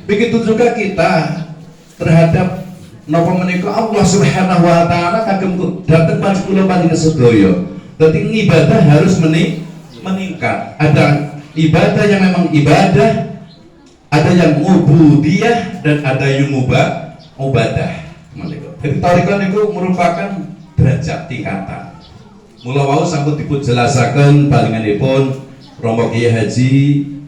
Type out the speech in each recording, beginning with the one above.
Begitu juga kita terhadap napa menika Allah Subhanahu wa taala kagem dateng panjenengan kula panjenengan sedaya. Dadi ibadah harus meningkat. Ada ibadah yang memang ibadah, ada yang ubudiyah dan ada yang mubadah. Jadi tarikan itu merupakan derajat tingkatan. Mula wau sampun dipun jelasaken palinganipun Romo Kiai Haji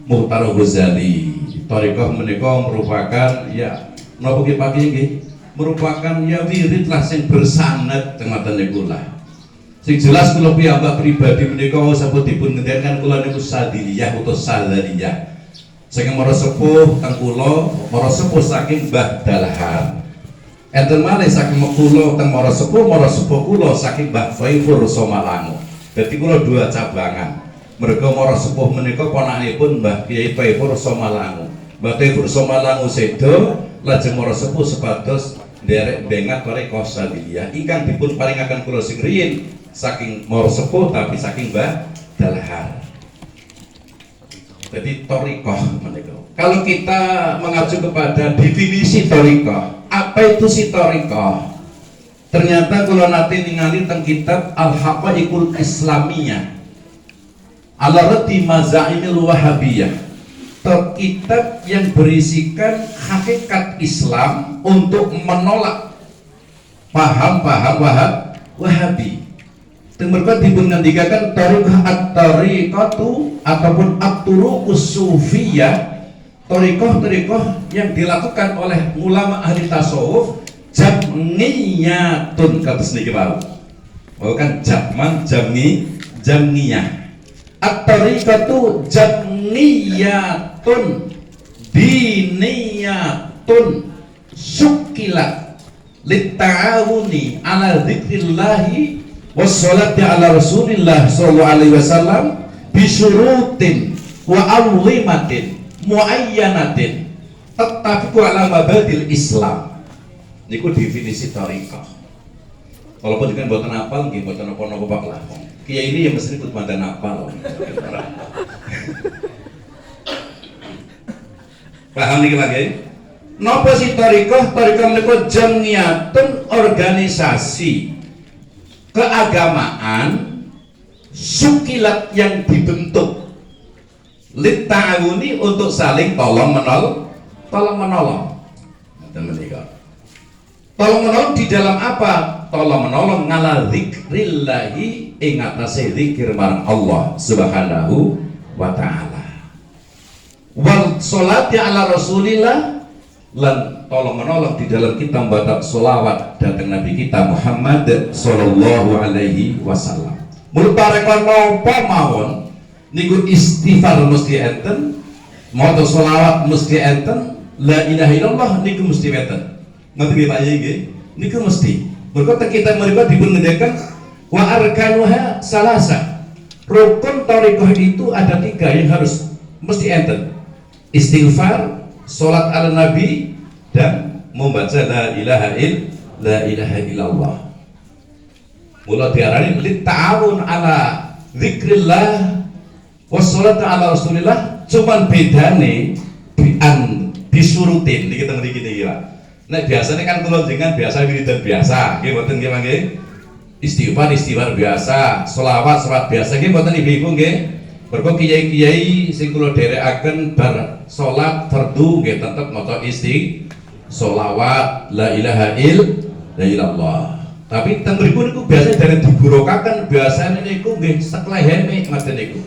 Muhtar Ghazali. Thariqah menika merupakan ya napa pagi nggih merupakan ya wirid lah sing bersanad tengah-tengah niku lah. Sing jelas kula piyambak pribadi menika sampun dipun ngendikan kula niku sadiliyah utawa sadaliyah. Saking para sepuh teng kula, para sepuh saking Mbah Dalhar. Enten malih saking kula teng para sepuh kula saking Mbah Faifur Somalangu. Dadi kula dua cabangan. Mereka mara sepuh menika ponakipun Mbah Kiai Faifur Somalangu. Mbah Faifur Somalangu sedo lajeng mara sepuh sepados nderek bengat thariqah sadiliyah ingkang dipun paringaken kula sing riyin saking mara sepuh tapi saking Mbah Dalhar. Jadi thariqah menika. Kalau kita mengacu kepada definisi thariqah, apa itu si thariqah? Ternyata kula nate ningali teng kitab Al-Haqaiqul Islamiyah ala raddi mazaimil wahabiyah, kitab yang berisikan hakikat Islam untuk menolak paham-paham wahabi. Mereka dipun ngendikaken thariqah at-thariqatu ataupun at-turuqus sufiyah, thariqah yang dilakukan oleh ulama ahli tasawuf jamniyatun kados niki wau. Bukan jamman jamniyah. At-tariqatu jamniyatun diniyatun syukilat litta'awuni ala dzikrillahi wassalati ala rasulillah sallallahu alaihi wasallam bisyurutin wa awlimatin muayyanatin tetafiqu ala mabadil Islam. Niku definisi thariqah. Walaupun dengan boten apal nggih boten napa-napa Pak lah. Kiai ini yang mesti ikut mantan apal. Paham niki Pak Kiai? Napa si thariqah? Thariqah menika jamniyatun organisasi keagamaan syukilat yang dibentuk litta'awuni untuk saling tolong menolong. Tolong menolong di dalam apa? Tolong menolong ngala zikrillahi ing atase zikir marang Allah Subhanahu wa taala. Wal sholati ala Rasulillah lan tolong menolong di dalam kita membaca sholawat datang Nabi kita Muhammad sallallahu alaihi wasallam. Mun parekon napa mawon niku istighfar mesti enten, maca sholawat mesti enten, la ilaha illallah niku mesti enten. Ngerti nggih Pak Yai nggih? Niku mesti. Mergo kita mereka dipun ngendikan wa arkanuha salasa. Rukun thariqah itu ada 3 yang harus mesti enten. Istighfar, salat ala nabi dan membaca la ilaha illallah. Mula diarani lit ta'awun ala zikrillah wassalat ala rasulillah, cuman bedane disurutin niki teng mriki niki Pak. Nek biasanya kan kula jenengan biasa wiridan biasa, nggih mboten nggih mangke. Istighfar biasa, selawat biasa nggih mboten ibu-ibu nggih. Mergo kiai-kiai sing kula dherekaken bar salat fardu nggih tetep maca selawat la ilaha illallah. Tapi teng mriku niku biasa dari digurokaken biasane niku nggih sekleheme ngoten niku.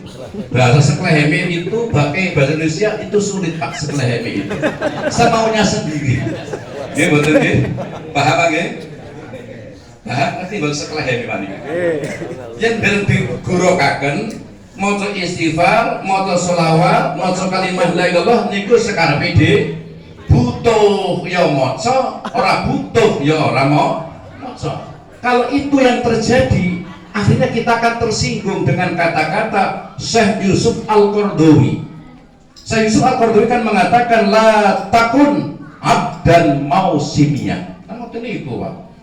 Bahasa sekleheme itu pakai bahasa Indonesia itu sulit Pak, sekleheme itu. Semaunya sendiri. Nggih mboten nggih. Paham nggih? Paham ngerti mboten sekleheme panika. Yen dereng digurokaken maca istighfar, maca selawat, maca kalimat la ilallah niku sekarepe dhewe butuh ya maca, ora butuh ya ora maca. Kalau itu yang terjadi, akhirnya kita akan tersinggung dengan kata-kata Syekh Yusuf Al-Qardawi. Syekh Yusuf Al-Qardawi kan mengatakan la takun abdan mausimiyah. Kan ngoten niku, Pak.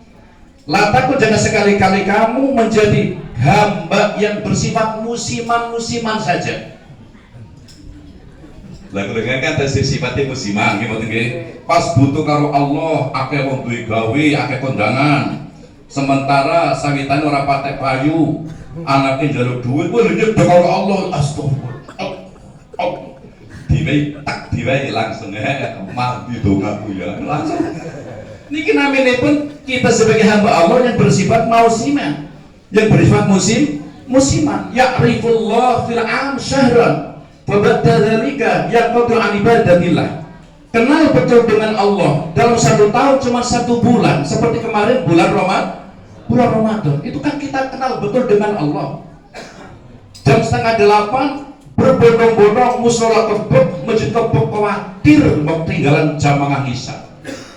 La takun, jangan sekali-kali kamu menjadi hamba yang bersifat musiman-musiman saja. Lah kula kan tesih sifatnya musiman nggih mboten nggih. Pas butuh karo Allah akeh wong duwe gawe, akeh kondangan. Sementara sawitane ora patek payu, anake njaluk dhuwit, wah nyedhek karo Allah. Astagfirullah. Diwai langsung mati dongaku ya langsung. Niki namanya pun kita sebagai hamba Allah yang bersifat musiman, yang bersifat musiman. Ya'rifullah fil 'am syahran wa ba'da dzalika yaqtu 'an ibadatillah. Kenal betul dengan Allah dalam 1 tahun cuma 1 bulan, seperti kemarin bulan Ramadan. Itu kan kita kenal betul dengan Allah. Jam 7:30 berbondong-bondong musola kebek, masjid kebek, khawatir mau ketinggalan jamaah isya.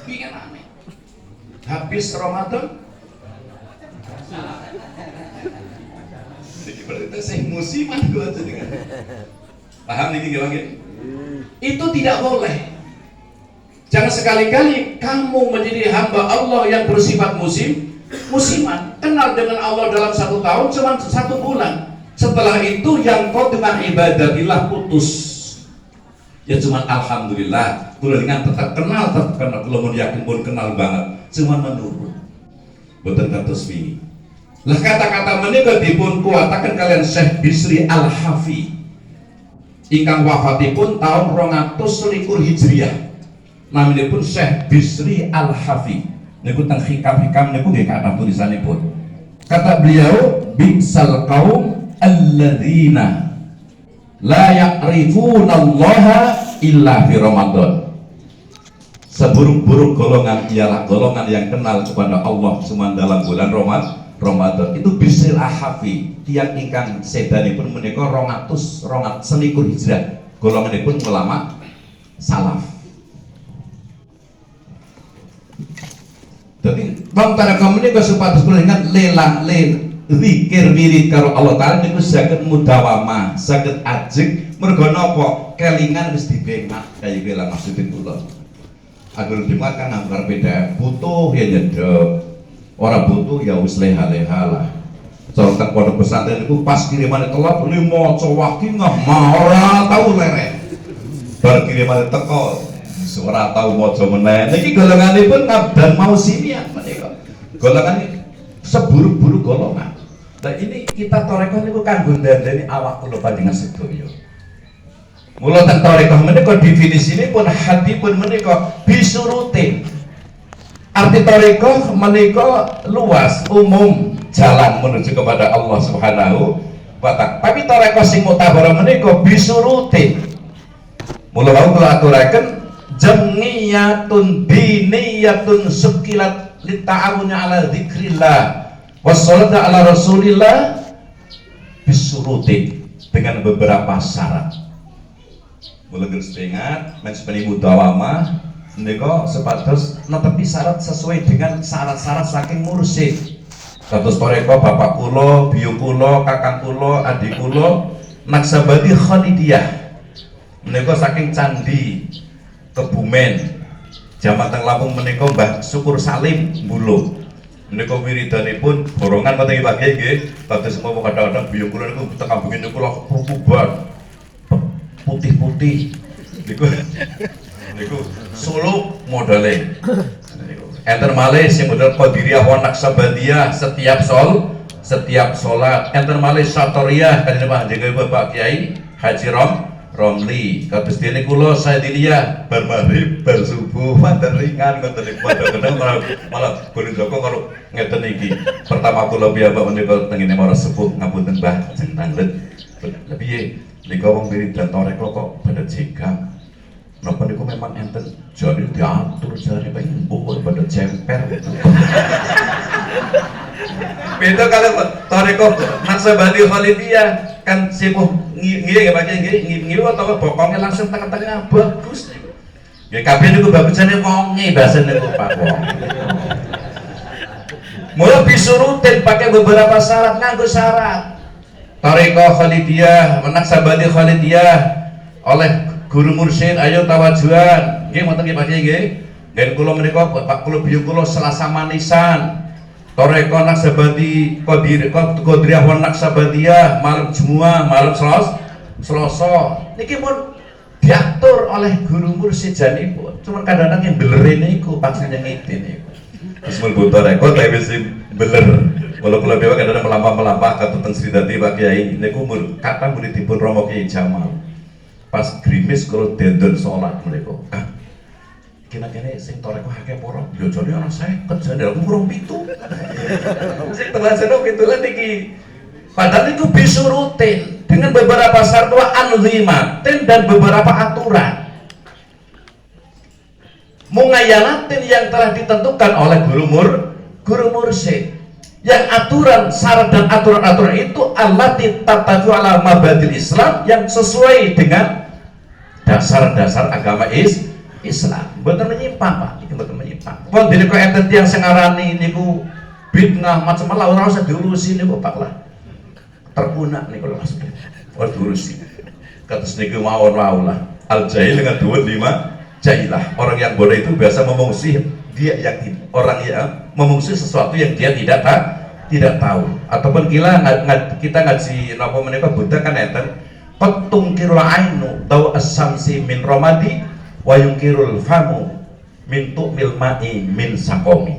Bikin aneh. Habis Ramadan berarti saya musiman gua tuh dengan paham nih gimana? Itu tidak boleh. Jangan sekali-kali kamu menjadi hamba Allah yang bersifat musiman, kenal dengan Allah dalam 1 tahun cuma 1 bulan. Setelah itu yang kau dengan ibadatillah putus. Ya cuma alhamdulillah, kulo dengan tetap kenal, kulo mau yakin pun kenal banget, cuma menurut. Boten kados wingi. Lah kata-kata menika dipun kuwataken kalian Syekh Bisri Al-Hafi. Ingkang wafatipun tahun 221 Hijriah. Naminipun Syekh Bisri Al-Hafi. Niku teng hikam-hikam niku nggih kathah tulisanipun. Kata beliau, bi'sal qaum alladzina la ya'rifunallaha illa fi Ramadan. Seburuk-buruk golongan ialah golongan yang kenal kepada Allah cuma dalam bulan Ramadan. Itu Bisri Al-Hafi, tiang ingkang sedanipun menika 221 Hijrah. Golonganipun ulama salaf. Jadi bang tara menika supados kula ingat lelang zikir wirid karo Allah Taala niku saged mudawamah, saged ajeg mergo napa? Kelingan wis dibengat kaya kira maksudipun kula. Agur dimat kan anggar beda, butuh ya nyedek. Ora butuh ya wis leha-leha lah. Cara teng pondok pesantren niku pas kirimane telat li maca waki ngah ora tau leren. Bar kirimane teko ora tau maca meneh. Niki golonganipun abdan mausimian menika. Golongan seburuk-buruk golongan. Nah ini kita torekoh niku kanggo ndandani awak kula panjenengan sedaya. Mula teng torekoh menika definisinipun hadipun menika bisurutin. Arti torekoh menika luas, umum, jalan menuju kepada Allah Subhanahu wa Ta'ala. Tapi torekoh sing mutabarah menika bisurutin. Mula wau kula aturaken jamiyatun diniyatun sukilat litta'awuni ala dzikrillah wassalatu ala rasulillah bisurutin, dengan beberapa syarat. Mula geus ingat men mudawamah menika sepados netepi syarat sesuai dengan syarat-syarat saking mursyid. Kados toreko bapak kula, biyu kula, kakang kula, adik kula Naksabadi Khalidiyah menika saking candi Kebumen. Jaman teng Lampung menika Mbah Syukur Salim Mbulu. Menika wiridanipun borongan mboten nggih nggih. Kados semua kadang-kadang biyu kula niku teng kambunge niku lho kukuban putih-putih. Niku suluk modale. Enter malih sing modal Qadiriyah wa Naksabandiyah setiap salat. Enter malih Satoriyah kadene panjenengan Bapak Kiai Haji Romli. Kados dene kula Saidiliyah bar maghrib bar subuh manten ringan ngoten niku padha malah golek joko karo ngeten iki. Pertama kula piyambak menika tengene marang sepuh ngapunten Mbah jeng tanglet. Lah piye nika wong wiridan torek kok pada jegang. Napa niku memang enten jari diatur jari bae mbok pada jemper. Beda kalau toreko Naksabandi Khalidiyah kan sibuh nggih Pak nggih atau bokongnya langsung tengah-tengah bagus. Nggih kabeh niku bagusane wonge bahasa niku Pak wong. Mula disurutin pakai beberapa syarat, nganggo syarat. Toreko Khalidiyah, Naksabandi Khalidiyah oleh guru mursyid ayo tawajuan nggih ngoten nggih Pak nggih. Dan kula menika Pak kula biyu kula Selasa manisan. Toreko Naksabandi Qadiriyah wa Naksabandiyah malam Jumat, malam Selasa. Niki pun diatur oleh guru mursyid janipun. Cuma kadang-kadang yang beler ini ku paksanya ngitin iku. Terus mulbuto rekod tapi sih beler. Walau kula dewa kadang-kadang melampah-melampah katuteng Sri Dadi Pak Kiai niku kata muridipun Romo Kiai Jamal. Pas grimis kalau dendon sholat mereka. Kira-kira sing toreko akeh poro, yo jane ana 50 jane aku murung 7. Sing telaseno pitulan iki. Padahal itu bisa rutin dengan beberapa sarwa anzimatin dan beberapa aturan. Mungayanatin yang telah ditentukan oleh guru mursyid. Yang aturan syarat dan aturan-aturan itu allati tataju ala mabadil Islam yang sesuai dengan dasar-dasar agama Islam. Mboten menyimpang Pak, iki mboten menyimpang. Pun dene kok enten tiyang sing ngarani niku bid'ah macam-macam ora usah diurusi niku Pak lah. Terpunak niku lho maksudnya. Ora diurusi. Kados niku mawon lah. Al jahil dengan dua lima jahilah. Orang yang bodoh itu biasa memungsi dia yang orang yang memungsi sesuatu yang dia tidak tahu. Ataupun kita ngaji napa menika Buddha kan enten qatungkirul ainu daw as-samsi min ramadi wa yungkirul famu min tu'mil ma'i min sakomi.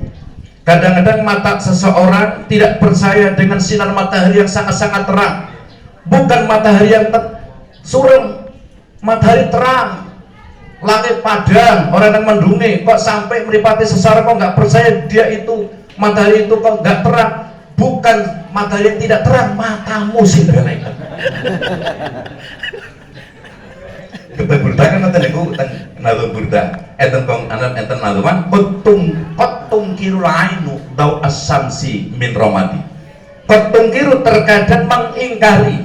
Kadang-kadang mata seseorang tidak percaya dengan sinar matahari yang sangat-sangat terang, bukan matahari yang suram, matahari terang, langit padang, orang yang mendungi, kok sampai meripati seseorang kok nggak percaya dia itu matahari itu kok nggak terang, bukan matahari yang tidak terang, matamu sih belek. Kita berdakan nanti niku nalung burda enten kong anak enten naluman kotung kiru lainu dau asamsi min romadi. Kotung kiru terkadang mengingkari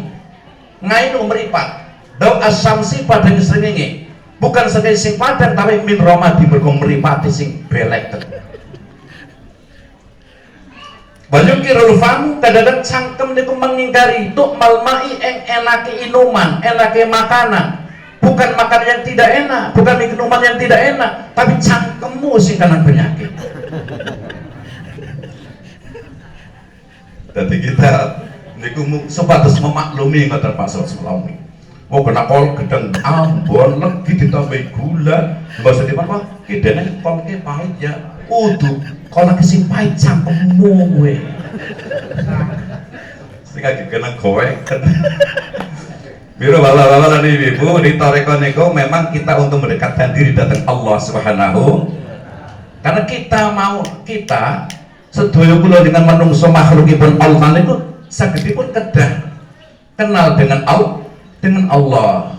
ngainu meripat dau asamsi pada srengenge bukan sebagai sing padang tapi min romadi mergo meripati sing belek. Banyak kirul famu kadang-kadang cangkem niku mengingkari tuk malmai enake inuman enake makanan. Bukan makan yang tidak enak, bukan minuman yang tidak enak, tapi cangkemmu sing kena penyakit. Jadi kita niku sebatas memaklumi ngoten Pak Sulami. Mau kena kol gedeng Ambon lagi ditambahi gula, bahasa di mana? Ki dene kolke pahit ya. Udu kol lagi sing pahit cangkemmu kowe. Sing lagi kena kowe. Biro bapak-bapak dan ibu di toreko niku memang kita untuk mendekatkan diri datang Allah Subhanahu, karena kita sedaya kula dengan manungsa makhlukipun Allah niku sagedipun kedah kenal dengan Allah.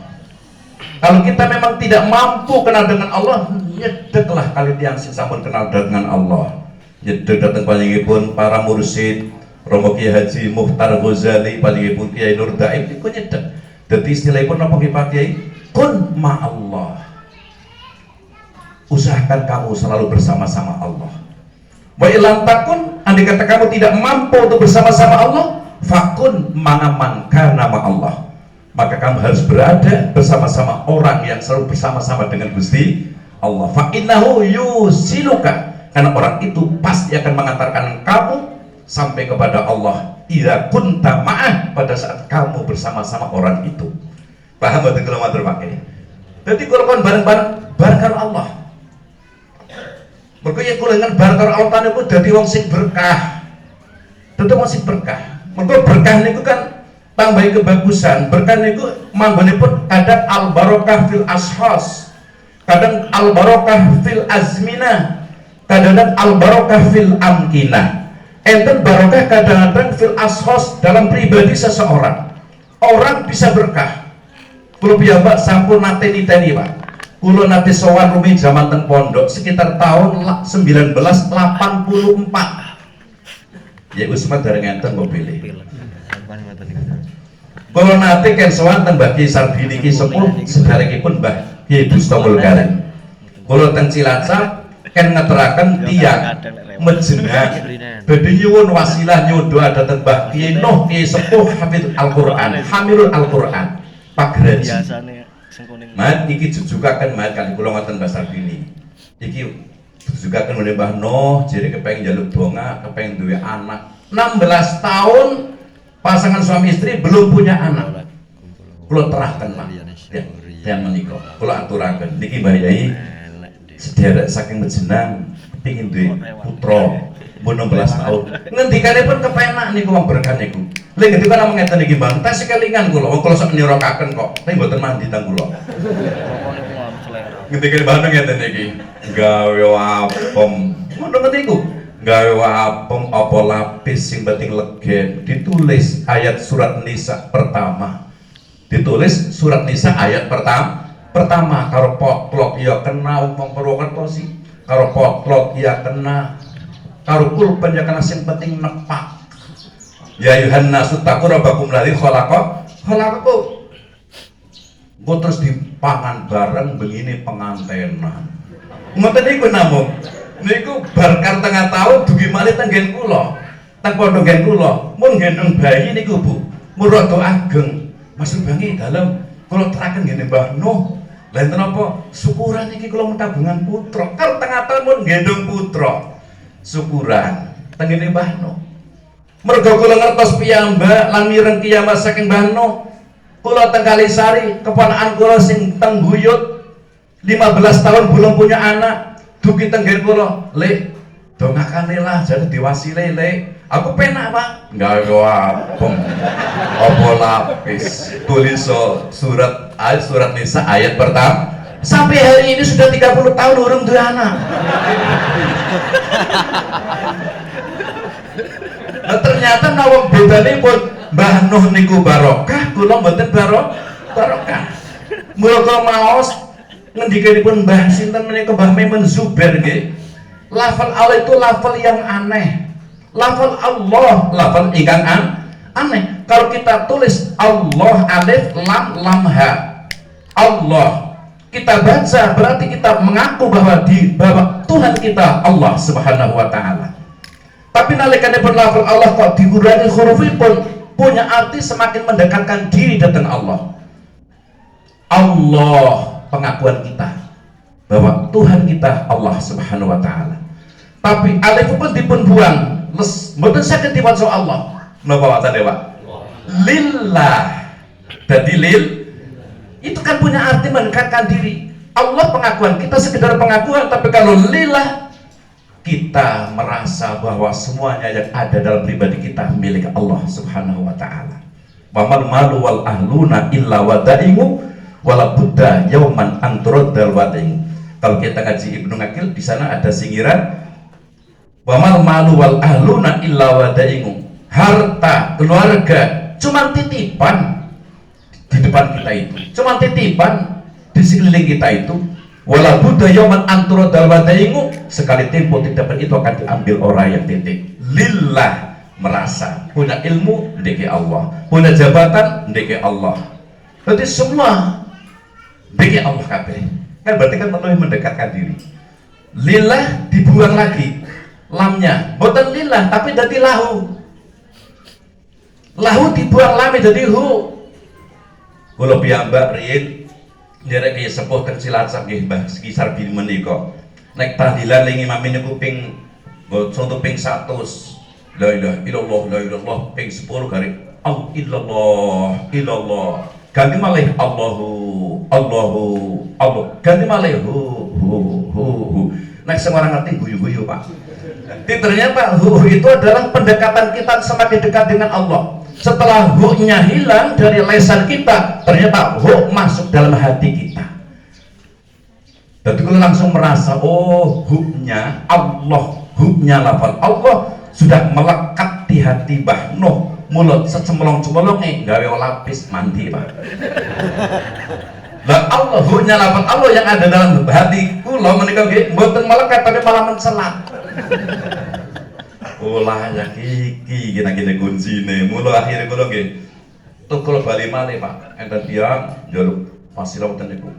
Kalau kita memang tidak mampu kenal dengan Allah, nyedeklah kali tiyang sing sampun kenal dengan Allah. Nyedek datang panjenenganipun para mursyid Romo Kiai Haji Muhtar Ghazali, panjenenganipun Kiai Nur Daim niku nyedek. Jadi istilahipun apa Pak Kiai? Kun ma'allah. Usahakan kamu selalu bersama-sama Allah. Wa ilam takun, andai kata kamu tidak mampu untuk bersama-sama Allah, fakun ma'aman kana ma'allah. Maka kamu harus berada bersama-sama orang yang selalu bersama-sama dengan Gusti Allah. Fa innahu yusiluka, karena orang itu pasti akan mengantarkan kamu sampai kepada Allah. Idza kunta ma'ah, pada saat kamu bersama-sama orang itu. Paham betul kalau matur Pak Kiai? Jadi kalau kan bareng karo Allah. Mergo yen kula ngen bareng karo Allah niku dadi wong sing berkah. Dadi wong sing berkah. Mergo berkah niku kan tambahi kebagusan. Berkah niku manggonipun kadang al barokah fil ashas, kadang al barokah fil azminah, kadang al barokah fil amkinah. Enten barokah kadang-kadang fil ashos dalam pribadi seseorang. Orang bisa berkah. Kulo piyambak sampun nate niteni Pak. Kulo nate sowan rumi zaman teng pondok sekitar tahun 1984. Ya wis dereng enten mobil. Kulo nate ken sowan teng Mbah Ki Sarbini ki sepuh sederekipun Mbah Ki Dusta Mulgaran. Kulo teng Cilacap ken ngeteraken tiyang menjenengan badhe nyuwun wasilah nyodo dhateng Mbah Kiai Nuh Kiai Sepuh Hafidz Al-Qur'an, Hamilul Al-Qur'an, Pak Graji. Mat iki jujugaken mat kali kula ngoten Mbah Sarbini. Iki jujugaken oleh Mbah Nuh jere kepengin njaluk donga, kepengin duwe anak. 16 tahun pasangan suami istri belum punya anak. Kula terahkan Pak. Ya. Tiang menika kula aturaken niki Mbah Yai sederek saking Mejenang pengin duwe putra umur 16 tahun ngendikanipun kepenak niku wong berkah niku lha ngendika namung ngeten iki Mbah tas kelingan kula wong kula sok nirakaken kok tapi mboten mandi tang kula ngendikane Mbah ngeten iki gawe apem ngono ngetiku gawe apem apa lapis sing penting legen ditulis ayat surat Nisa pertama ditulis surat Nisa ayat pertama karo potlok ya kena wong Purwokerto sih karo potlok ya kena karo pulpen ya kena sing penting nepak ya ayuhan nasu taqu rabbakum ladzi khalaqakum engko terus dipangan bareng begini pengantenan ngoten niku namung niku bar tengah tahun dugi malih tenggen kula teng pondok gen kula mun gendong bayi niku Bu mun rada ageng Mas Bangi dalem kula teraken ngene Mbah Nuh lha enten apa syukuran iki kula tabungan putra karo tengah tahun mun gendong putra syukuran tengene Mbah Nuh mergo kula ngertos piyambak lan mireng kiamat saking Mbah Nuh kula teng Kalisari keponakan kula sing teng Guyut 15 tahun belum punya anak dugi tenggen kula Lek dongakane lah jadi diwasile Lek aku penak Pak gawe apem apa lapis tulis surat Nisa ayat pertama sampai hari ini sudah 30 tahun urung duwe anak nah, ternyata nawang bedane pun Mbah Nuh niku barokah kula mboten barokah mula kula maos ngendikanipun Mbah sinten menika Mbah Maimun Zubair nggih lafal Allah itu lafal yang aneh lafal Allah lafal ingkang aneh kalau kita tulis Allah alif lam ha Allah kita baca berarti kita mengaku bahwa Tuhan kita Allah Subhanahu wa taala tapi nalikanipun lafal Allah kok dikurangi hurufipun punya arti semakin mendekatkan diri datang Allah pengakuan kita bahwa Tuhan kita Allah Subhanahu wa taala tapi alif pun dipun buang les mboten saged diwaca Allah napa wacane Pak lillah dadi lil itu kan punya arti mendekatkan diri Allah pengakuan kita sekedar pengakuan tapi kalau lillah kita merasa bahwa semuanya yang ada dalam pribadi kita milik Allah Subhanahu wa taala. Wa mal malu wal ahluna illa wada'imu wala budda yauman anturadal wada'imu. Kalau kita ngaji Ibnu Aqil di sana ada singiran wa mal malu wal ahluna illa wada'imu. Harta, keluarga cuma titipan di depan kita itu. Cuma titipan di sekeliling kita itu. Wala budda yauman anturadal wada'imu, sekali tempo tidak itu akan diambil orang yang titik lillah merasa punya ilmu ndeke Allah punya jabatan ndeke Allah berarti semua ndeke Allah kabeh kan berarti kan menuhi mendekatkan diri lillah dibuang lagi lamnya bukan lillah tapi jadi lahu dibuang lami jadi hu kula piyambak riyin nderek kaya sepuh teng Cilacap nggih Mbah Sekisar bin menika nek tahlilan ling imam niku ping contoh ping 100 la ilaha illallah ping 10 kali illallah ganti malih Allahu ganti malih hu nek semua orang ngerti guyu-guyu Pak ternyata hu itu adalah pendekatan kita semakin dekat dengan Allah setelah hu-nya hilang dari lesan kita ternyata hu masuk dalam hati kita dan kita langsung merasa oh hu-nya Allah hu-nya lafal Allah sudah melekat di hati Mbah Nuh mulut secemolong-cemolongnya gawe lapis mandi Pak dan Allah hu-nya lafal Allah yang ada dalam hati kula menika nggih mboten melekat tapi malah mencelat ulah ya kiki gini kuncine mula akhirnya kula nggih tuh kula bali malih Pak enten tiyang njaluk pasir wonten niku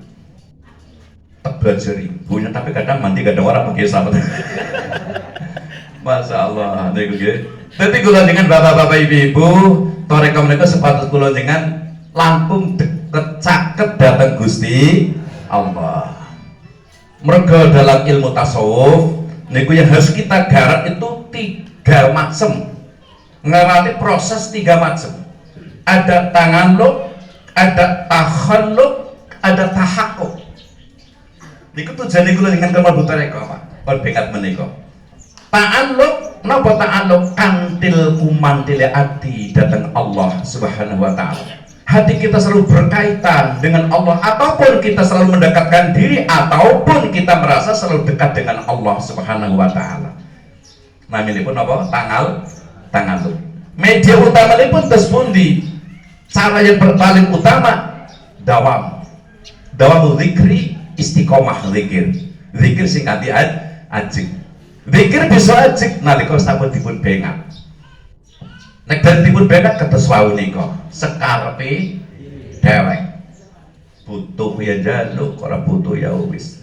tak belajari punya tapi kadang mandi kadang ora pakai sahabat Masya Allah niku nggih dadi kula dengan bapak-bapak ibu-ibu toreka menika sepatu kula dengan langkung deket caket dateng Gusti Allah mergo dalam ilmu tasawuf niku yang harus kita garap itu 3 macam ngarani proses 3 macam ada tangalluq ada takhalluk ada tahakkuk. Niku tujuane kula dengan kemlebu tarekah Pak. Kon bekat menika. Ta'alluq napa ta'alluq kantil kumantile ati datang Allah Subhanahu wa taala. Hati kita selalu berkaitan dengan Allah, ataupun kita selalu mendekatkan diri, ataupun kita merasa selalu dekat dengan Allah Subhanahu wa taala. Naminipun apa? Ta'alluq. Media utama ini pun tersepundi. Cara yang paling utama dawam zikri, istiqomah zikir sing ati ajik. Zikir bisa ajik nalika sampun dipun bengat. Nek dan dipun bengat kados wau nika sekarepe dhewek. Butuh ya njaluk, ora butuh ya wis.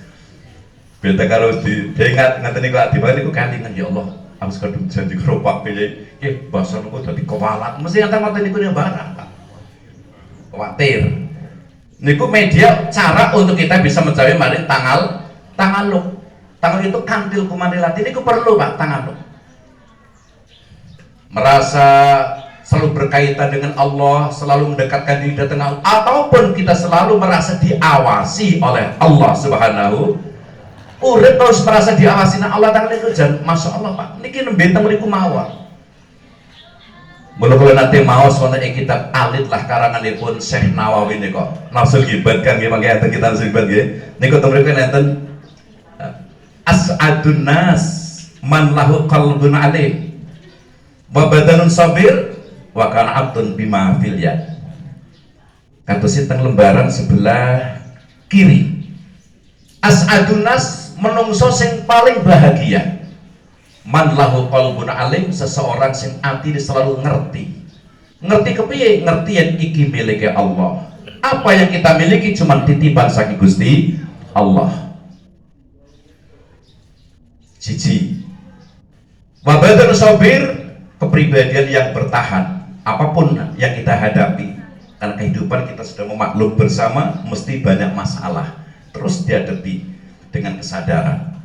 Beda kalau dibengat ngaten niku adibane niku kalingan ya Allah. Harus kadung janji keropak piye. Basa niku dadi kewalat. Mesti ngaten-ngaten niku barang, Pak. Khawatir. Niku media cara untuk kita bisa mencapai maring ta'alluq. Ta'alluq itu kantil kumanilati niku perlu Pak, ta'alluq. Merasa selalu berkaitan dengan Allah, selalu mendekatkan diri dengan Allah, ataupun kita selalu merasa diawasi oleh Allah Subhanahu. Urip terus merasa diawasi nang Allah Ta'ala niku jan masyaallah Pak. Niki nembe teng mriku mawon. Mula-mula nanti maos wonten ing kitab alit lah karanganipun Syekh Nawawi niku. Nafsul Ghibat kan nggih mangke enten kitab Nafsul Ghibat nggih. Niku teng mriku enten as'adun nas man lahu qalbun alim wa badanun sabir wa kana abdun bima fil yad. Kados teng lembaran sebelah kiri. As'adun nas menungso sing paling bahagia. Man lahu qalbun alim, seseorang sing ati selalu ngerti kepiye, ngerti yang iki miliki Allah. Apa yang kita miliki cuma titipan saking Gusti Allah. Siji wa badan sabir, kepribadian yang bertahan apapun yang kita hadapi, karena kehidupan kita sudah memaklum bersama mesti banyak masalah, terus dihadapi dengan kesadaran.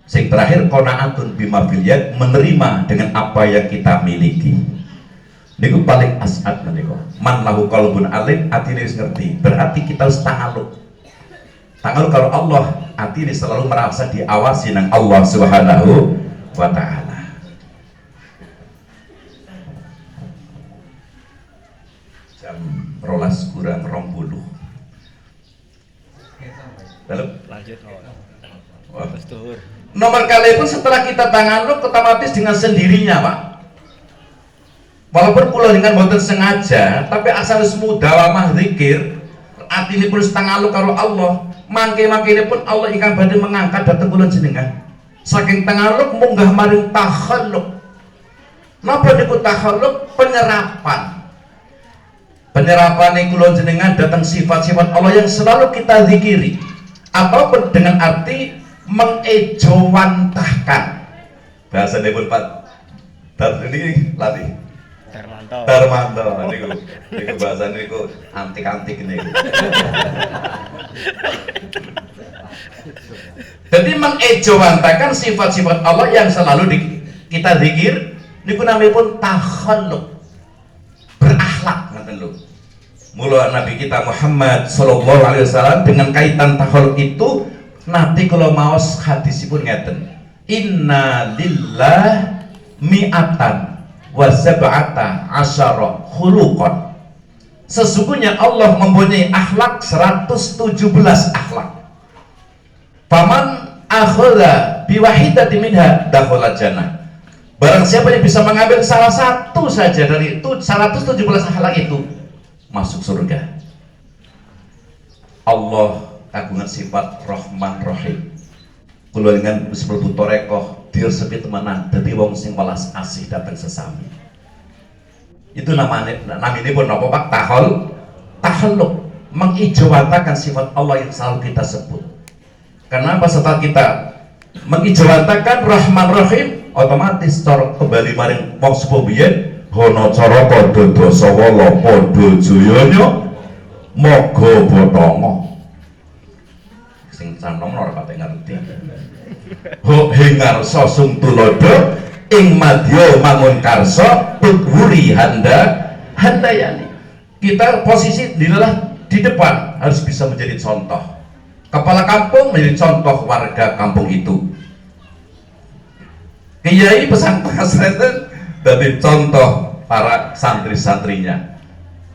Sing terakhir qanaatun bima fil yad, menerima dengan apa yang kita miliki. Niku paling as'ad niku. Man lahu qalbun alim, atine wis ngerti. Berarti kita harus ta'alluq. Ta'alluq kalau Allah, atine selalu merasa diawasi nang Allah Subhanahu wa taala. Jam 12 kurang 20. Dalam lanjut nomor kali pun setelah kita ta'alluq otomatis dengan sendirinya Pak. Walaupun kula dengan boten sengaja, tapi asal mudawamah zikir, atine pun ta'alluq karo Allah, mangke-mangkene pun Allah ingkang badhe mengangkat dhateng kula jenengan. Saking ta'alluq munggah maring takhalluq. Napa niku takhalluq? Penyerapan kula jenengan dhateng sifat-sifat Allah yang selalu kita zikiri, ataupun dengan arti mengejawantahkan. Bahasa pun Pak ini latih Darmanto niku bahasa niku antik-antik niku. Jadi mengejawantahkan sifat-sifat Allah yang selalu kita zikir niku namipun takhalluq, berakhlak ngoten lho. Mula Nabi kita Muhammad sallallahu alaihi wasallam dengan kaitan takhalluq itu nanti kalau maos hadisipun ngeten, inna lillah mi'atan wa sab'ata asyara khuluqan. Sesungguhnya Allah mempunyai akhlak 117 akhlak. Faman akhadha biwahidati minha dakhala jannah. Barang siapa yang bisa mengambil salah satu saja dari itu 117 akhlak itu, masuk surga. Allah kagungan sifat Rahman Rahim. Kula dengan wis mlebu tarekah diresepi temenan dadi wong sing welas asih dhateng sesami. Itu namanya pun apa Pak? Takhalluq, mengijawantahkan sifat Allah yang selalu kita sebut. Kenapa setelah kita mengijawantahkan Rahman Rahim, otomatis cara kembali maring wong sepuh biyen, hono cara padha dosa wala padha jayanya moga botongo. Sing sanom ora pate ngerti. Ho hingarsa sung tulodo ing madya mangun karsa tutwuri handayani. Kita posisi di depan, harus bisa menjadi contoh. Kepala kampung menjadi contoh warga kampung itu. Kiai pesantren jadi contoh para santri-santrinya.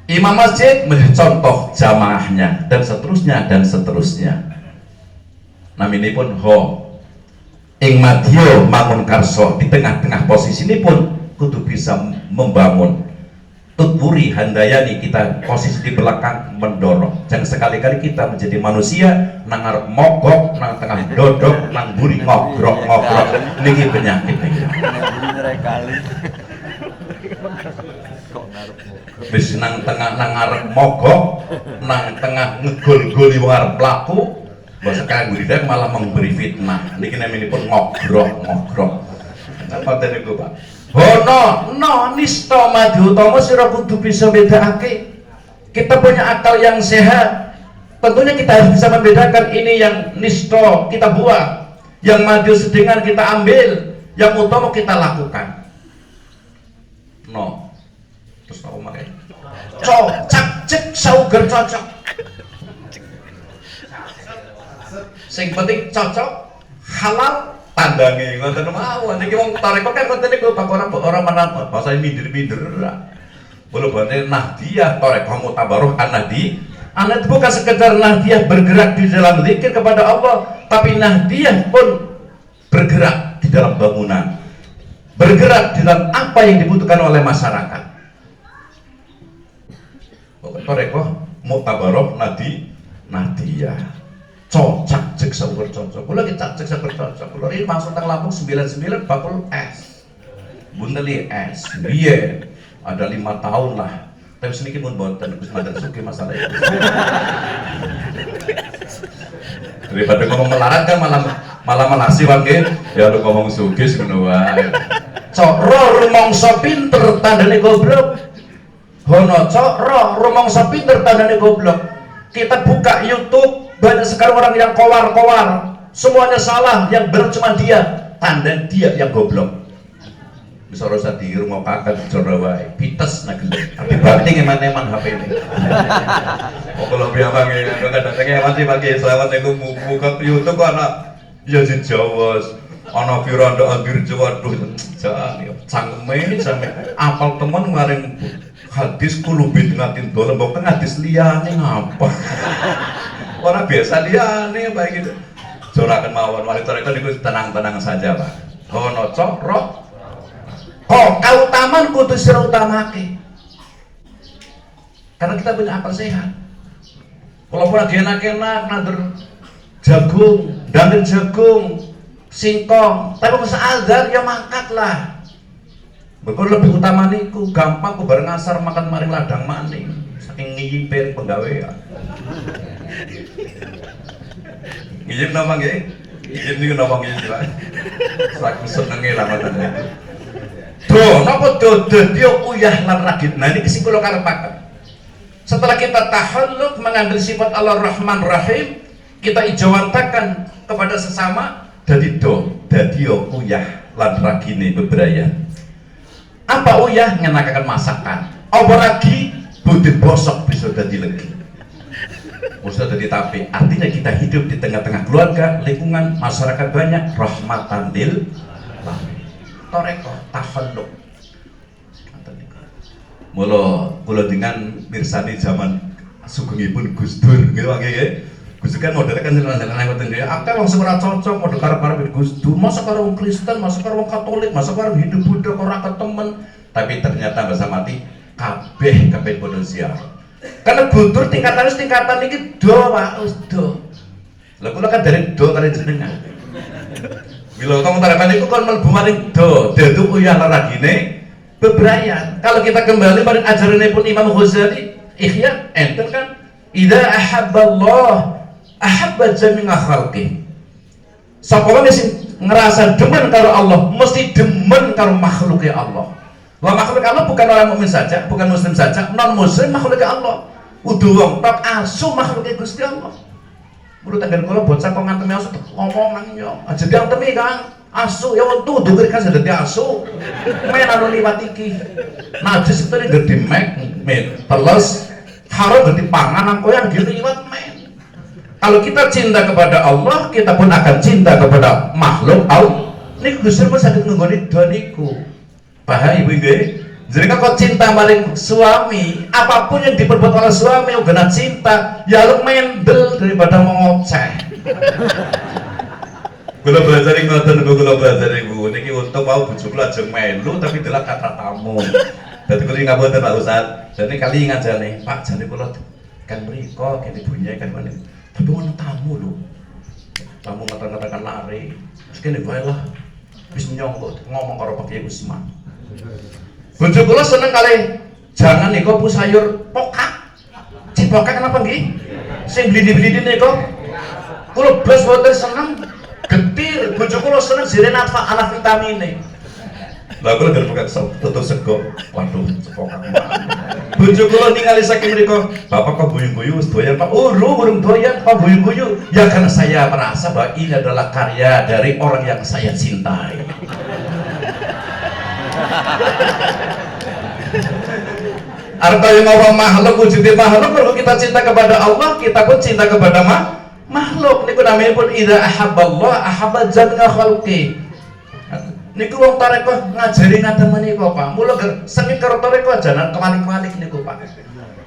Imam masjid menjadi contoh jamaahnya dan seterusnya dan seterusnya. Naminipun ho ing madya mangun karso, di tengah-tengah posisi ini pun kudu bisa membangun. Tutwuri handayani, kita posisi di belakang mendorong. Jangan sekali-kali kita menjadi manusia nang arep mogok, nang tengah dodok, nang buri ngogrok niki penyakit niki. Wis nang tengah nang arep mogok, nang tengah ngegol-goli wong arep pelaku, bahasa kaya budidaya malah memberi fitnah. Niki naminipun ngogrok. Apa niku, Pak? Hono no nista maju utama sira kudu bisa bedakake. Kita punya akal yang sehat, tentunya kita harus bisa membedakan ini yang nista kita buat, yang maju sedengan kita ambil, yang utama kita lakukan. No terus aku makai cocak cek sauger cocok, sing penting cocok halal tandangi ngoten mawon. Niki wong tarekat kan ngoten niku bab ora menapa bahasa minder-minder. Bolo bane Nahdiyah tarekat mutabaruh an-Nahdi. Anak bukan sekedar Nahdiyah bergerak di dalam zikir kepada Allah, tapi Nahdiyah pun bergerak di dalam bangunan, bergerak di dalam apa yang dibutuhkan oleh masyarakat. Tarekat mutabaruh Nahdiyah. Cocak cek sauger cocok. Kula kita cek sauger cocok. Kula ini masuk teng Lampung 99 bakul es. Bunteli es. Biye. Ada 5 tahun lah. Tapi sedikit pun bonten Gus Madan Suki masalah itu. Daripada ngomong melarat kan malah melasi wae. Ya lu ngomong sugih ngono wae. Cok ro rumangsa pinter tandane goblok. Hono cok ro rumangsa pinter tandane goblok. Kita buka YouTube, banyak sekali orang yang kowar-kowar, semuanya salah, yang benar cuma dia, tanda dia yang goblok. Bisa rasa di rumah kakak di Jorawai, pites nagelek, tapi banting eman-eman HP ini. Oh kalau biasa nih, kadang-kadang masih pakai selamat aku buka YouTube anak, ya si Jawa, anak Firanda Andir Jawa, tuh jangan, cangkeme sampai apal teman ngaring hadis kulubit ngatin dolen, bukan hadis liane ngapa? Orang biasa liane baik gitu. Jorakan mawon wanita itu tenang-tenang saja Pak. Hono cok roh. Oh kautaman kudu sira utamake. Karena kita punya akal sehat. Kalau lagi enak-enak nandur jagung, dandan jagung, singkong, tapi masa azan ya mangkat lah. Bekal lebih utama niku, gampang ku bareng asar makan maring ladang maning, saking ngiyip penggawean. Ngiyip nama nggih? Ngiyip niku nama nggih, Pak. Saking senenge lah ngoten niku. Do napa dadi uyah lan ragit. Nah niki sing kula karepaken. Setelah kita tahalluk mengambil sifat Allah Rahman Rahim, kita ijawantakan kepada sesama dadi uyah lan ragine bebrayan. Apa uyah ngenakaken masakan, apa ragi budhe bosok bisa dadi legi, bisa dadi tape. Artinya kita hidup di tengah-tengah keluarga, lingkungan, masyarakat banyak, rahmatan lil alamin. Tarekat tahalluk. Mula kula dengan mirsani zaman sugengipun Gus Dur nggih nggih. Gus Dur kan modelnya kan jalan-jalan ngoten nggih. Akeh wong sing ora cocok model karep-karep Gus Dur, masa karo wong Kristen, masa karo wong Katolik, masa karo Hindu Buddha ora ketemen. Tapi ternyata bahasa mati kabeh padha siap. Karena Gus Dur tingkatan iki do Pak, do. Lah kula kan dari do kali jenengan. Bila kamu tarapan iku kon mlebu maring do, dadu uyah laragine bebrayan. Kalau kita kembali pada ajaranipun Imam Ghazali, Ihya enten kan idza ahabballah ahabba jami'a khalqi. Sapa wae sing ngerasa demen karo Allah, mesti demen karo makhluknya Allah. Lah makhluk Allah bukan orang mukmin saja, bukan muslim saja, non muslim makhluknya Allah. Udu wong tok asu makhluknya Gusti Allah. Menurut tanggal kula bocah kok ngantemi asu ngomongan yo. Aja diantemi Kang. Asu ya wong tuh denger kan dadi asu. Men anu liwat iki. Najis itu gede mek, teles, haram gede pangan nang koyan gitu liwat mek. Kalau kita cinta kepada Allah, kita pun akan cinta kepada makhluk Allah. Ini Gusti pun sakit nggone doniku. Paham ibu nggih? Jadi kalau cinta maring suami, apapun yang diperbuat oleh suami, kena cinta, ya lu mendel daripada mau ngoceh. Kula belajar ngoten niku, kula belajar niku. Niki untuk mau bojo kula ajeng melu tapi delok kata tamu. Dadi kula ngapunten Pak Ustaz. Dene kali ngajane, Pak jane kula kan mriko kene bunyi kan meneh. Tapi ono tamu lho. Tamu ngata-ngatakan lari. Terus kene bae lah. Wis nyongkok ngomong karo Pak Kiai Usman. Bojo kula seneng kali jangan niku pu sayur pokak. Cipokak kenapa nggih? Sing blidi-blidi niku kula blas boten seneng. Getir, bojo kula seneng jere ana vitamine. Lah kula gerpek tutuk sego. Waduh, cepokak. Bojo kula ningali saking mriku, "Bapak kok guyu-guyu wis doyan, Pak?" "Oh, lu urung doyan, Pak guyu-guyu." Ya karena saya merasa bahwa ini adalah karya dari orang yang saya cintai. Artinya bahwa makhluk wujudnya makhluk, kalau kita cinta kepada Allah, kita pun cinta kepada makhluk. Niku namanya pun idza ahabballah ahabba jami'a khalqi. Niku wong tarekah ngajari ngaten menika, Pak. Mula sengit karo tarekah jalan kemalik-malik niku, Pak.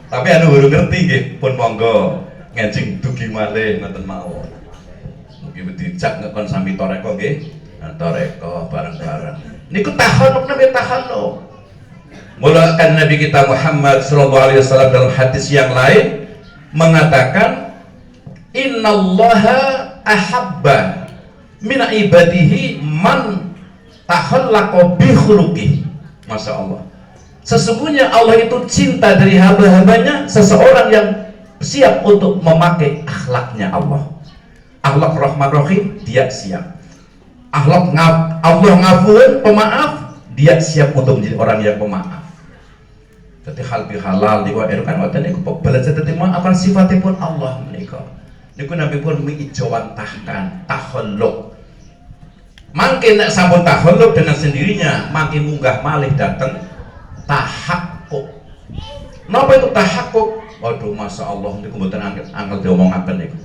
Tapi anu baru ngerti nggih, pun monggo ngajeng dugi malih ngoten mawon. Mungkin dijak ngekon sami tarekah nggih. Tarekah bareng-bareng. Niku tahalluq nabi tahalluq. Mula kan Nabi kita Muhammad sallallahu alaihi wasallam dalam hadis yang lain mengatakan innallaha ahabba min ibadihi man takhallaqa bi khuluqih. Masya Allah, sesungguhnya Allah itu cinta dari hamba-hambanya seseorang yang siap untuk memakai akhlaknya Allah. Akhlak Rahman Rahim, dia siap. Akhlak Allah ngafuin, pemaaf, dia siap untuk menjadi orang yang pemaaf. Jadi hal bihalal di wae kan waten niku belajar dadi maafan sifatipun Allah menika. Niku nabi pun mengijawantahkan takhalluq. Mangke nek sampun takhalluq dengan sendirinya, mangke munggah malih dateng tahakkuk. Napa itu tahakkuk? Waduh, Masya Allah niku mboten angel diomongaken niku.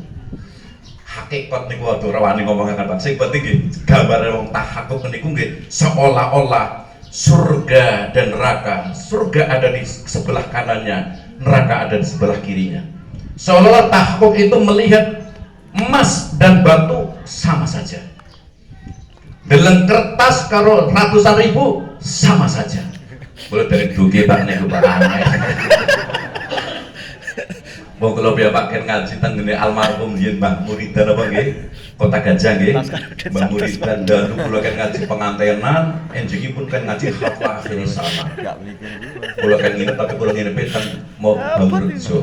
Hakikat niku waduh rawani ngomongaken Pak. Sing penting nggih gambar wong tahakkuk niku nggih seolah-olah surga dan neraka. Surga ada di sebelah kanannya, neraka ada di sebelah kirinya. Seolah-olah tahakkuk itu melihat emas dan batu sama saja. Deleng kertas karo ratusan ribu sama saja. Boleh dari dugi Pak niku Pak aneh. Mau kalau biar Pak ngaji tentang almarhum Yen Mbah Muridan apa nggih? Kota Gajah nggih. Mbah Muridan dan kula kan ngaji pengantenan, enjingipun kan ngaji khaflah akhir sama. Kula kan nginep tapi kula nginep kan mau Bangrejo.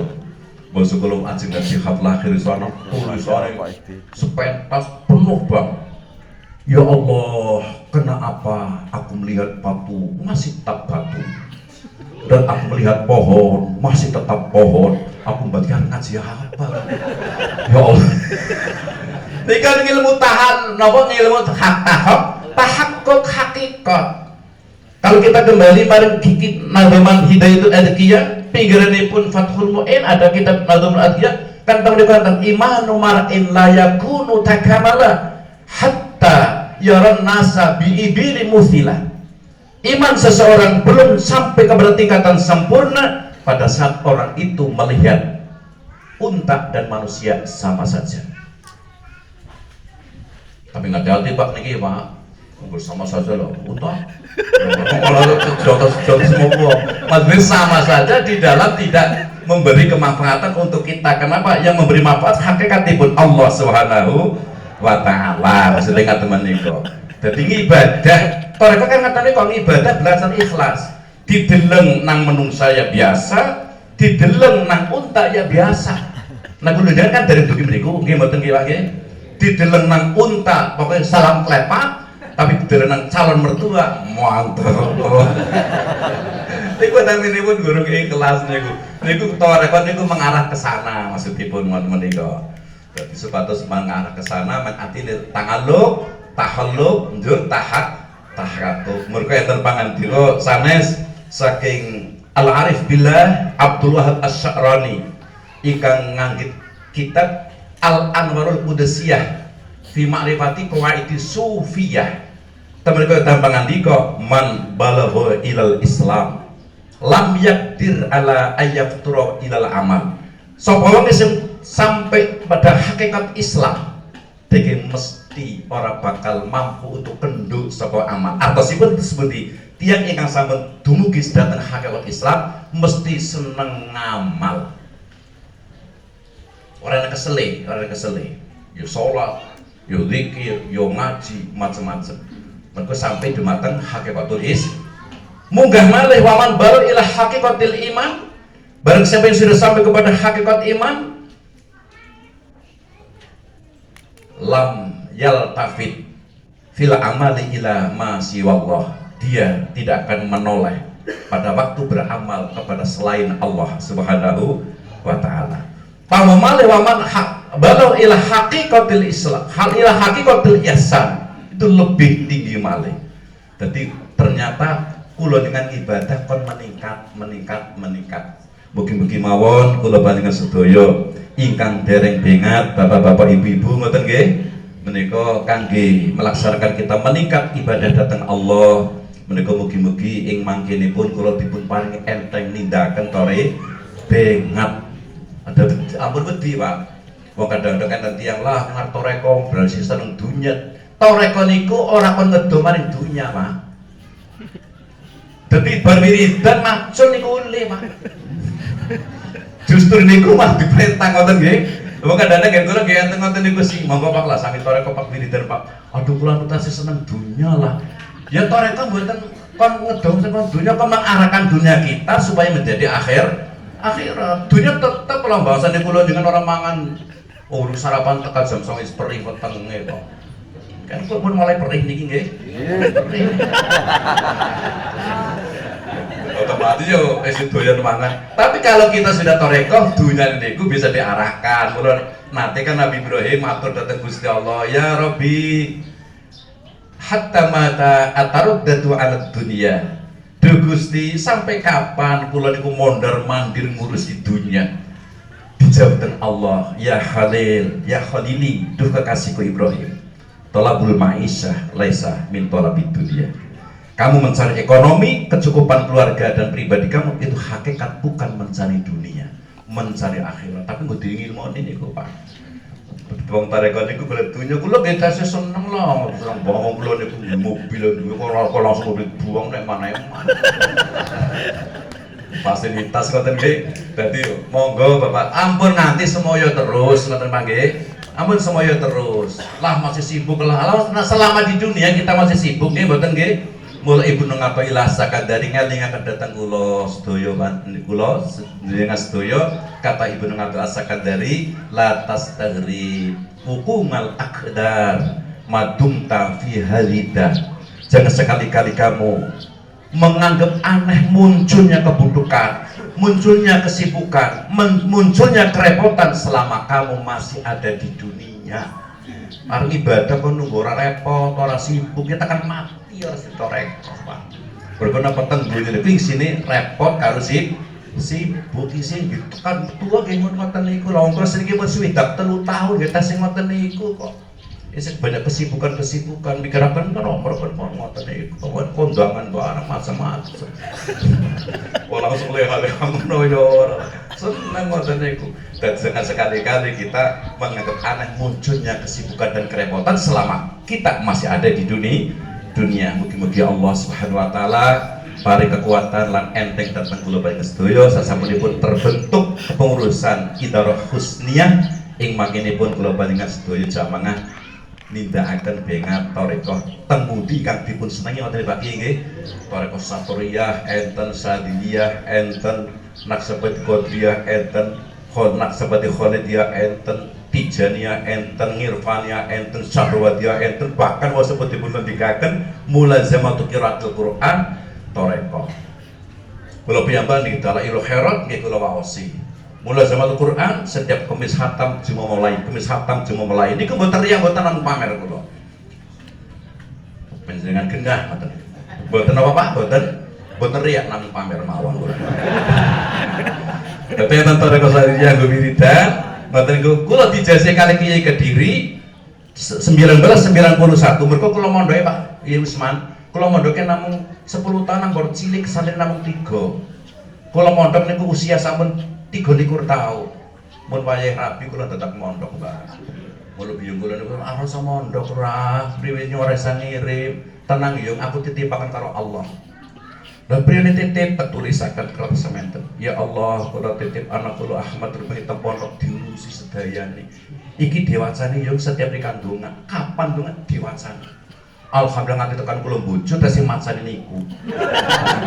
Bangsa kula ajeng ngaji khaflah akhir sana, tulisane sepentas penuh Bang. Ya Allah, kenapa aku melihat batu masih tetap batu? Dan aku melihat pohon masih tetap pohon. Aku bagian ngaji apa? Ya Allah. Ini kan ilmu tahan, nopo ilmu tahakkuk hakikat. Kalau kita kembali pada kitab Nadhaman Hidayatul Adhiyah, pinggiranipun Fathul Mu'in ada kitab Nadhaman Adhiyah kan tahu dikatakan imanu mar'in la yakunu takamala hatta yaran nasa bi'ibili muthilah. Iman seseorang belum sampai kepada tingkatan sempurna pada saat orang itu melihat unta dan manusia sama saja. Tapi nggak hati Pak niki Pak, sama saja loh unta. Kalau jotos semua, maksudnya sama saja di dalam tidak memberi kemanfaatan untuk kita. Kenapa? Yang memberi manfaat hakikatipun Allah Subhanahu wa Ta'ala. Maksudnya nggak teman niku. Jadi ibadah. Toreko kan ngatane kok ibadah belasan ikhlas. Dideleng nang menungsa ya biasa, dideleng nang unta ya biasa. Nah kulo kan dari dugi mriku nggih mboten nggih Pak nggih. Dideleng nang unta pokoknya salam klepak, tapi dideleng nang calon mertua mantep. Niku naminipun guru ikhlas niku. Niku toreko niku mengarah ke sana maksudipun menika. Berarti sepatus mengarah ke sana mengatine tangaluk, tahalluk, njur tahakkuk. Mergo enten pangandika sanes saking Al-Arif Billah Abdul Wahab Asy-Sya'rani ingkang nganggit kitab Al Anwarul Qudusiyah fi ma'rifati qawaidi sufiyah. Temen-temen tampangan diko man balagha ilal Islam lam yakdir ala ayyaftura ilal amal. Sapa wong sing sampai pada hakikat Islam deke mesti ora bakal mampu untuk kenduk saka amal. Artosipun seperti tiang ingkang sampun dumugi dhateng hakikat Islam mesti seneng ngamal. Ora kesele, yo salat, yo zikir, yo ngaji, macam-macam. Mergo sampai dumateng hakikatul Islam. Munggah malih waman baru ila hakikatil iman. Barang siapa yang sudah sampai kepada hakikat iman, lam yaltafit fil amali ila ma siwallah. Dia tidak akan menoleh pada waktu beramal kepada selain Allah Subhanahu wa taala. Pama malih waman baru ila hakikatil Islam, hal ila hakikatil ihsan. Itu lebih tinggi malih. Jadi ternyata kula dengan ibadah kon meningkat. Mugi-mugi mawon kula panjenengan sedaya ingkang dereng bengat bapak-bapak ibu-ibu ngoten nggih menika kangge melaksanakan kita meningkat ibadah dhateng Allah. Menika mugi-mugi ing mangkenipun kula dipun paringi enteng nindakaken tore bengat. Ada ampun wedi, Pak. Wong kadang-kadang enten tiyang lah ngartoreko berarti seneng dunya. Toreko niku ora kon ngedo maring dunya, Pak. Dadi bar wiridan macul niku ulih, Pak. Justru niku mah diperintah ngoten nggih. Wong kadang-kadang kula nggih enten ngoten niku sih, monggo Pak lah sami toreko Pak wiridan, Pak. Aduh kula nu tasih seneng dunya lah. Ya toreko mboten kon ngedong seneng dunya, kon mengarahkan dunia kita supaya menjadi akhirat. Dunia tetep lah bahasane kula dengan orang mangan urus sarapan tekan jam 9 perih wetenge kok. Kan kok pun mulai perih niki nggih. Perih. Otomatis yo wis doyan mangan. Tapi kalau kita sudah toreko, dunia niku bisa diarahkan. Mulane nate kan Nabi Ibrahim matur dhateng Gusti Allah, ya Rabbi hatta mata ataruddatu ala dunia. Duh Gusti, sampai kapan kula niku mondar-mandir ngurusi dunia? Dijawab Allah, ya Khalil, ya Khalili, duh kekasihku Ibrahim. Tolabul ma'isyah laisa min tolabid dunia. Kamu mencari ekonomi, kecukupan keluarga dan pribadi kamu itu hakikat bukan mencari dunia, mencari akhirat. Tapi nggak diingin mau ini kok Pak. Bang tarekat niku golek dunia, kula nggih tasih seneng lah. Seneng bangun kula niku mobil duwe kok langsung mobil buang nek mana-mana. Fasilitas ngoten nggih. Dadi monggo Bapak, ampun nanti semoyo terus ngoten nggih. Ampun semoyo terus. Lah masih sibuk lah. Selama di dunia kita masih sibuk nggih mboten nggih. Mulai Ibnu Athaillah Sakandari ngalingaken dhateng kula sedaya kula dengan sedaya kata Ibnu Athaillah Sakandari la tastagri hukumal aqdar madumta fi halidah. Jangan sekali-kali kamu menganggap aneh munculnya kebutuhan, munculnya kesibukan, munculnya kerepotan selama kamu masih ada di dunia. Arep ibadah kok nunggu ora repot, ora sibuk, kita kan mati harus ditorek, Pak. Berkona peteng dunya niku sini repot karo sibuk isin gitu kan tua nggih ngoten niku. Lah wong kula niki wis swidak 3 tahun nggih tasih ngoten niku kok. Isih banyak kesibukan mikiraken kan nomor ngoten niku. Kondangan barang macam-macam. Wah langsung leha-leha ngono yo. Seneng ngoten niku. Dan jangan sekali-kali kita menganggap aneh munculnya kesibukan dan kerepotan selama kita masih ada di dunia. Mugi-mugi Allah Subhanahu wa taala paring kekuatan lan enteng dhateng kula panjenengan sedaya sasampunipun terbentuk kepengurusan Idarah Husniyah ing manginipun kula panjenengan sedaya jamaah nindakaken bengat tarekah temudi kang dipun senengi wonten Pak Kiai nggih. Tarekah Satoriyah, enten Sadiliyah, enten Naksabati Qadriyah, enten Naksabati Khalidiyah, enten Tijaniyah, enten Ngirfaniyah, enten Syahrawatiyah, enten bahkan wasebut dipun ngendikaken mulazamatu qiraatul Quran tarekah. Kula piyambak niki Dalailul Khairat nggih kula waosi. Mulazamatul Quran setiap Kamis Khatam Jumat mulai. Niku mboten riya mboten nang pamer kula. Panjenengan gendah ngoten. Mboten apa Pak? Mboten riya nang pamer mawon kula. Tapi enten tarekah sadaya nggo wiridan Ngoten niku kula dijajah kali Kiai Kediri 1991 mergo kula mondoke Pak Yusman. Kula mondoke namung 10 tahun nang Bor cilik santri namung 3. Kula mondok niku usia sampun 23 tahun. Mun wayah rabi kula tetep mondok, Mbak. Mula biyung kula niku rasa mondok ora, priwe nyoresan ngirim. Tenang yung aku titipaken karo Allah. Lah priyane titip tulisaken kelab sementen. Ya Allah, kula titip anak kula Ahmad rupane teng pondok diurusi sedayane. Iki diwacani yung setiap dikandungan. Kapan donga diwacani? Alhamdulillah nganti tekan kula bojo tesih macane niku.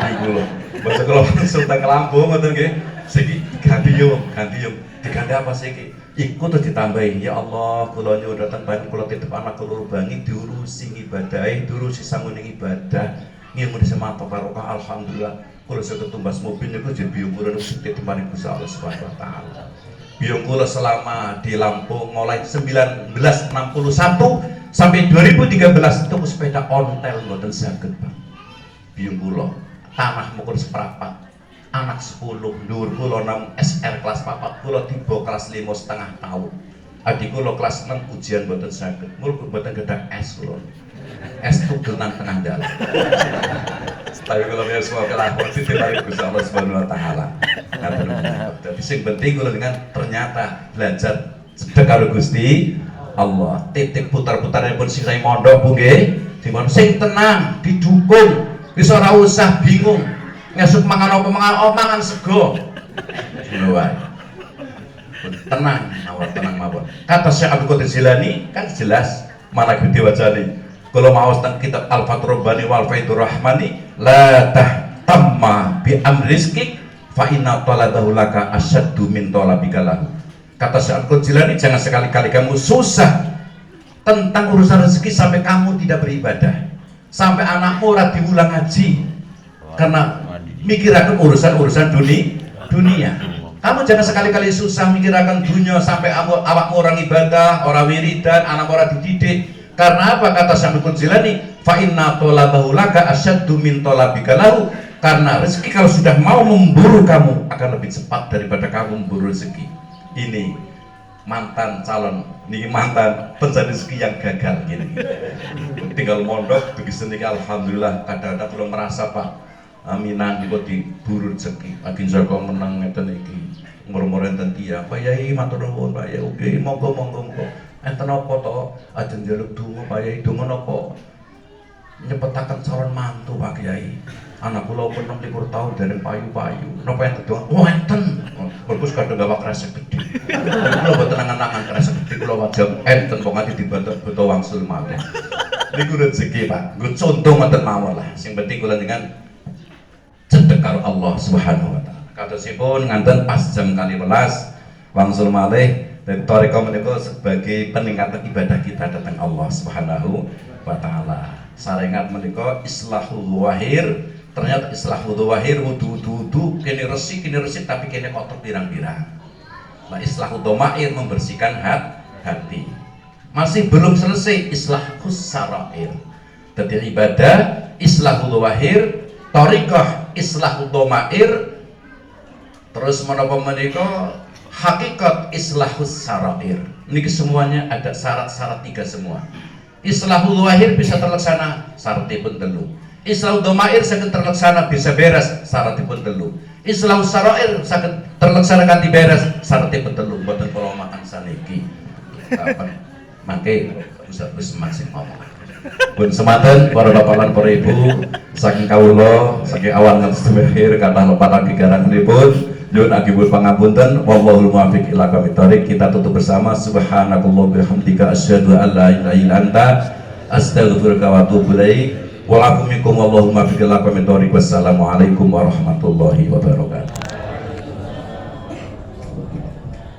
Niku lho. Basa kula langsung teng Lampung ngoten nggih. Siki ganti yung. Diganti apa siki? Iku terus ditambahi, ya Allah, kula nyuwun dateng panjenengan kula titip anak kula Rubangi diurusi ngibadahi, diurusi sanguning ibadah. Ngilmu disemanto barokah alhamdulillah. Kula saged tumbas mobil niku jeneng biyung kula niku titipan Gusti Allah Subhanahu wa taala. Biyung kula selama di Lampung mulai 1961 sampai 2013 itu sepeda ontel mboten saged, Pak. Biyung kula tanah mukul seperapat. Anak 10, dhuwur kula 6 SR kelas 4, kula tiba kelas 5,5 tahun. Adik kula kelas 6 ujian mboten saged. Mul mboten gadah S kula. S tugel nang tengah dalan. Tapi kula biar semua kelahon dititipake Gusti Allah Subhanahu wa taala. Tapi sing penting kula dengan ternyata belajar cedhek karo Gusti Allah. Titik putar-putaranipun sing saya mondok Bu nggih. Sing tenang, didukung, wis ora usah bingung. Ngesuk mangan apa mangan sego. Ngono wae. Tenang, mawon tenang mawon. Kata Syekh Abdul Qadir Jilani kan jelas mana gede wajane. Kalau maos teng kitab Al-Fathur Rabbani wal Faidur Rahmani, la tahtamma bi amrizki fa inna taladahu laka asyaddu min talabika lahu. Kata Syekh Abdul Qadir Jilani, jangan sekali-kali kamu susah tentang urusan rezeki sampai kamu tidak beribadah. Sampai anakmu ora diulang ngaji. Karena mikirakan urusan dunia. Kamu jangan sekali-kali susah mikirakan dunia sampai awakmu orang ibadah, orang wiridan, anak orang dididik. Karena apa? Kata Syaikhul Jilani, fa inna talabahu laka asyaddu min talabika lahu. Karena rezeki kalau sudah mau memburu kamu akan lebih cepat daripada kamu memburu rezeki. Ini mantan calon, ini mantan pencari rezeki yang gagal gini. Tinggal mondok begitu nih, alhamdulillah kadang-kadang belum merasa Pak. Aminan juga diburu rezeki. Agin Joko menang ngeten iki. Umur-umur enten dia. Pak Yai matur nuwun Pak Yai. Oke, monggo. Enten apa to? Ajeng njaluk donga Pak Yai. Donga napa? Nyepetaken calon mantu Pak Yai. Anak kula pun 26 tahun dereng payu-payu. Napa enten donga? Oh enten. Bagus kadang gawa kresek gedhe. Kula boten angan-angan kresek gedhe kula wajib enten kok nganti dibantu wangsul malih. Niku rezeki Pak. Nggo contoh ngoten mawon lah. Sing penting kula dengan cedhek karo Allah Subhanahu wa taala. Katosipun nganten pas jam 12 wangsul malih dan thariqah menika sebagai peningkatan ibadah kita datang Allah Subhanahu wa taala. Sarengat menika islahul wahir, ternyata islahul wahir wudu kene resik tapi kene kotor pirang-pirang. Nah, islahul dhamair membersihkan hati. Masih belum selesai islahus sarair. Dadi ibadah islahul wahir, thariqah islahul dhamair, terus menapa menika hakikat islahus sarair. Niki semuanya ada syarat-syarat 3 semua. Islahul wahir bisa terlaksana syaratipun 3. Islahul dhamair saged terlaksana bisa beres syaratipun 3. Islahus sarair saged terlaksana kanthi beres syaratipun 3. Mboten kula makan saniki. Kapan mangke wis masing ngomong. Pun semanten para bapak lan para ibu saking kawula saking awal ngantos akhir kata lepatan gigaranipun nyuwun agipun pangapunten wallahul muwaffiq ila aqwamit thoriq. Kita tutup bersama subhanakallah bihamdika asyhadu an la ilaha illa anta astaghfiruka wa atubu ilaik wa lakum minkum wallahul muwaffiq ila aqwamit thoriq. Wassalamualaikum warahmatullahi wabarakatuh.